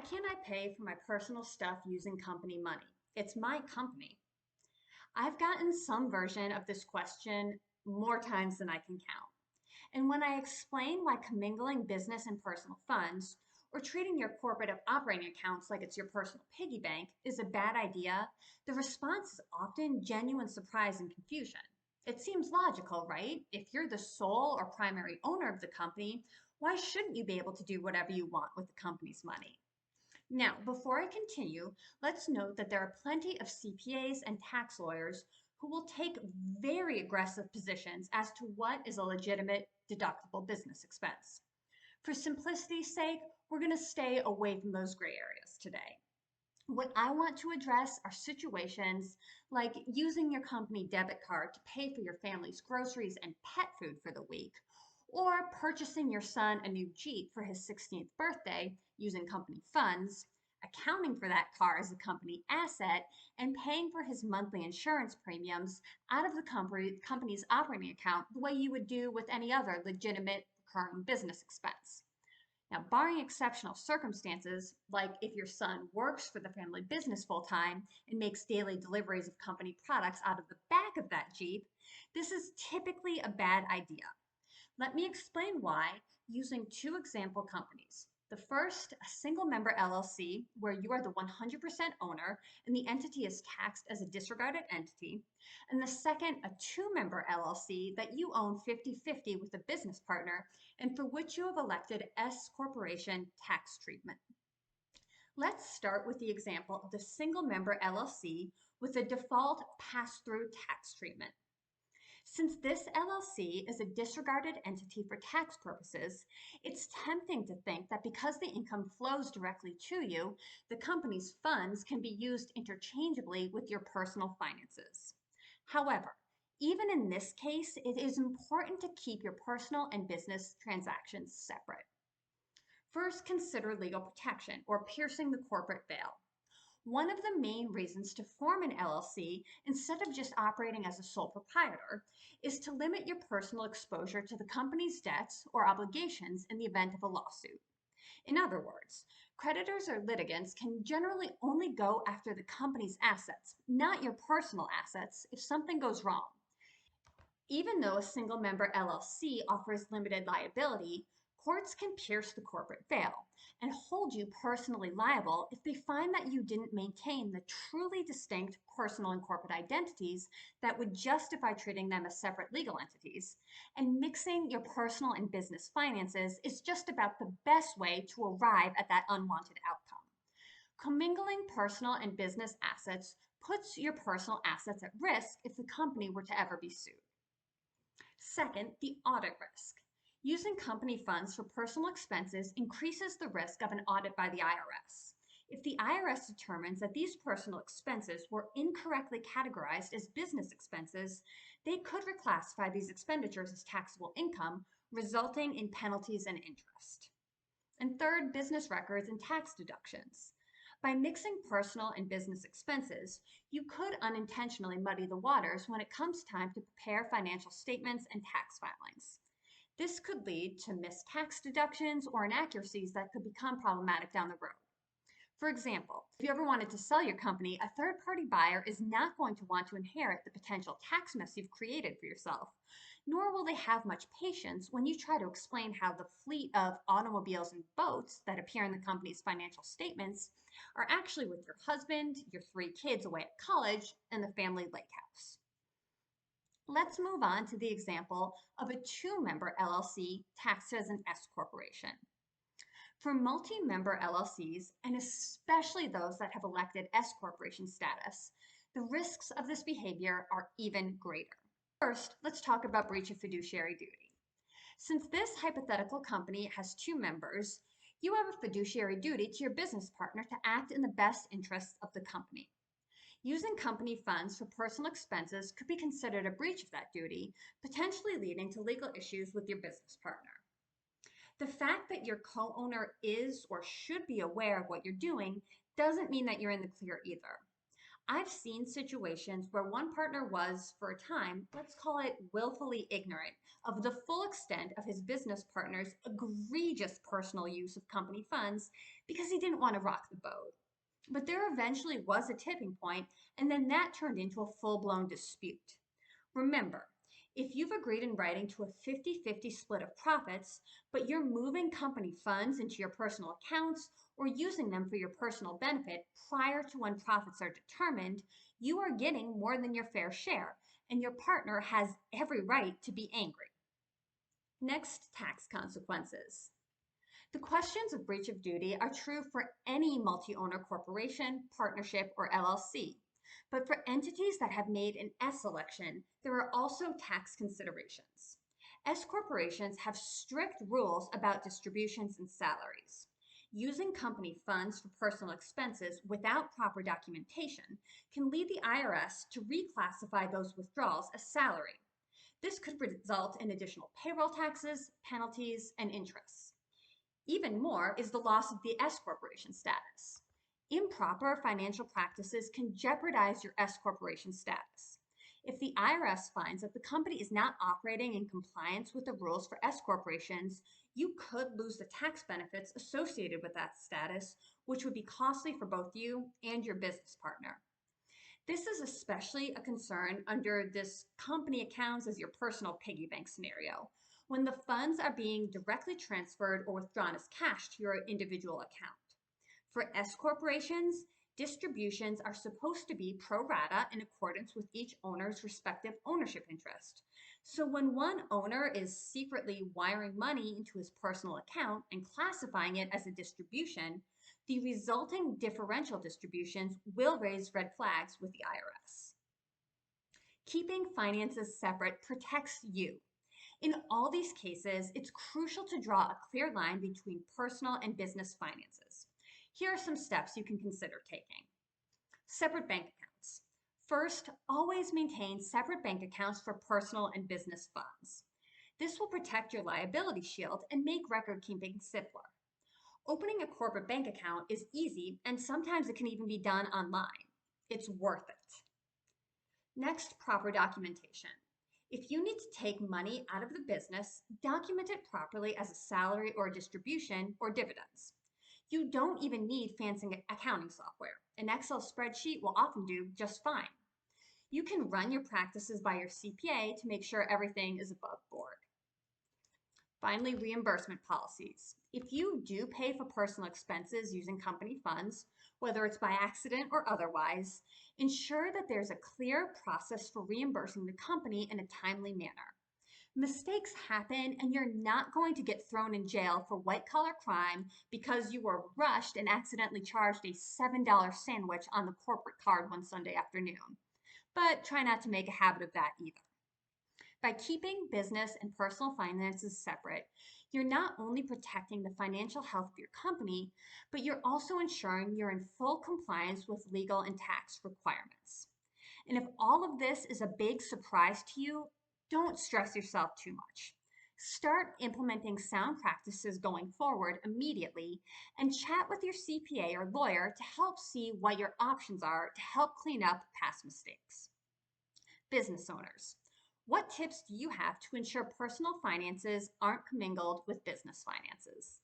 Why can't I pay for my personal stuff using company money? It's my company. I've gotten some version of this question more times than I can count. And when I explain why commingling business and personal funds or treating your corporate operating accounts like it's your personal piggy bank is a bad idea, the response is often genuine surprise and confusion. It seems logical, right? If you're the sole or primary owner of the company, why shouldn't you be able to do whatever you want with the company's money? Now, before I continue, let's note that there are plenty of CPAs and tax lawyers who will take very aggressive positions as to what is a legitimate deductible business expense. For simplicity's sake, we're going to stay away from those gray areas today. What I want to address are situations like using your company debit card to pay for your family's groceries and pet food for the week, or purchasing your son a new Jeep for his 16th birthday using company funds, accounting for that car as a company asset, and paying for his monthly insurance premiums out of the company's operating account the way you would do with any other legitimate recurring business expense. Now, barring exceptional circumstances, like if your son works for the family business full time and makes daily deliveries of company products out of the back of that Jeep, this is typically a bad idea. Let me explain why using two example companies. The first, a single member LLC, where you are the 100% owner and the entity is taxed as a disregarded entity. And the second, a two-member LLC that you own 50-50 with a business partner and for which you have elected S corporation tax treatment. Let's start with the example of the single member LLC with the default pass-through tax treatment. Since this LLC is a disregarded entity for tax purposes, it's tempting to think that because the income flows directly to you, the company's funds can be used interchangeably with your personal finances. However, even in this case, it is important to keep your personal and business transactions separate. First, consider legal protection or piercing the corporate veil. One of the main reasons to form an LLC instead of just operating as a sole proprietor is to limit your personal exposure to the company's debts or obligations in the event of a lawsuit. In other words, creditors or litigants can generally only go after the company's assets, not your personal assets, if something goes wrong. Even though a single member LLC offers limited liability, courts can pierce the corporate veil and hold you personally liable if they find that you didn't maintain the truly distinct personal and corporate identities that would justify treating them as separate legal entities. And mixing your personal and business finances is just about the best way to arrive at that unwanted outcome. Commingling personal and business assets puts your personal assets at risk if the company were to ever be sued. Second, the audit risk. Using company funds for personal expenses increases the risk of an audit by the IRS. If the IRS determines that these personal expenses were incorrectly categorized as business expenses, they could reclassify these expenditures as taxable income, resulting in penalties and interest. And third, business records and tax deductions. By mixing personal and business expenses, you could unintentionally muddy the waters when it comes time to prepare financial statements and tax filings. This could lead to missed tax deductions or inaccuracies that could become problematic down the road. For example, if you ever wanted to sell your company, a third-party buyer is not going to want to inherit the potential tax mess you've created for yourself, nor will they have much patience when you try to explain how the fleet of automobiles and boats that appear in the company's financial statements are actually with your husband, your 3 kids away at college, and the family lake house. Let's move on to the example of a two-member LLC taxed as an S corporation. For multi-member LLCs, and especially those that have elected S corporation status, the risks of this behavior are even greater. First, let's talk about breach of fiduciary duty. Since this hypothetical company has 2 members, you have a fiduciary duty to your business partner to act in the best interests of the company. Using company funds for personal expenses could be considered a breach of that duty, potentially leading to legal issues with your business partner. The fact that your co-owner is or should be aware of what you're doing doesn't mean that you're in the clear either. I've seen situations where one partner was, for a time, let's call it willfully ignorant of the full extent of his business partner's egregious personal use of company funds because he didn't want to rock the boat. But there eventually was a tipping point, and then that turned into a full blown dispute. Remember, if you've agreed in writing to a 50-50 split of profits, but you're moving company funds into your personal accounts or using them for your personal benefit prior to when profits are determined, you are getting more than your fair share, and your partner has every right to be angry. Next, tax consequences. The questions of breach of duty are true for any multi-owner corporation, partnership, or LLC. But for entities that have made an S election, there are also tax considerations. S corporations have strict rules about distributions and salaries. Using company funds for personal expenses without proper documentation can lead the IRS to reclassify those withdrawals as salary. This could result in additional payroll taxes, penalties, and interests. Even more is the loss of the S corporation status. Improper financial practices can jeopardize your S corporation status. If the IRS finds that the company is not operating in compliance with the rules for S corporations, you could lose the tax benefits associated with that status, which would be costly for both you and your business partner. This is especially a concern under this company accounts as your personal piggy bank scenario, when the funds are being directly transferred or withdrawn as cash to your individual account. For S corporations, distributions are supposed to be pro rata in accordance with each owner's respective ownership interest. So when one owner is secretly wiring money into his personal account and classifying it as a distribution, the resulting differential distributions will raise red flags with the IRS. Keeping finances separate protects you. In all these cases, it's crucial to draw a clear line between personal and business finances. Here are some steps you can consider taking. Separate bank accounts. First, always maintain separate bank accounts for personal and business funds. This will protect your liability shield and make record keeping simpler. Opening a corporate bank account is easy, and sometimes it can even be done online. It's worth it. Next, proper documentation. If you need to take money out of the business, document it properly as a salary or a distribution or dividends. You don't even need fancy accounting software. An Excel spreadsheet will often do just fine. You can run your practices by your CPA to make sure everything is above board. Finally, reimbursement policies. If you do pay for personal expenses using company funds, whether it's by accident or otherwise, ensure that there's a clear process for reimbursing the company in a timely manner. Mistakes happen, and you're not going to get thrown in jail for white-collar crime because you were rushed and accidentally charged a $7 sandwich on the corporate card one Sunday afternoon. But try not to make a habit of that either. By keeping business and personal finances separate, you're not only protecting the financial health of your company, but you're also ensuring you're in full compliance with legal and tax requirements. And if all of this is a big surprise to you, don't stress yourself too much. Start implementing sound practices going forward immediately and chat with your CPA or lawyer to help see what your options are to help clean up past mistakes. Business owners, what tips do you have to ensure personal finances aren't commingled with business finances?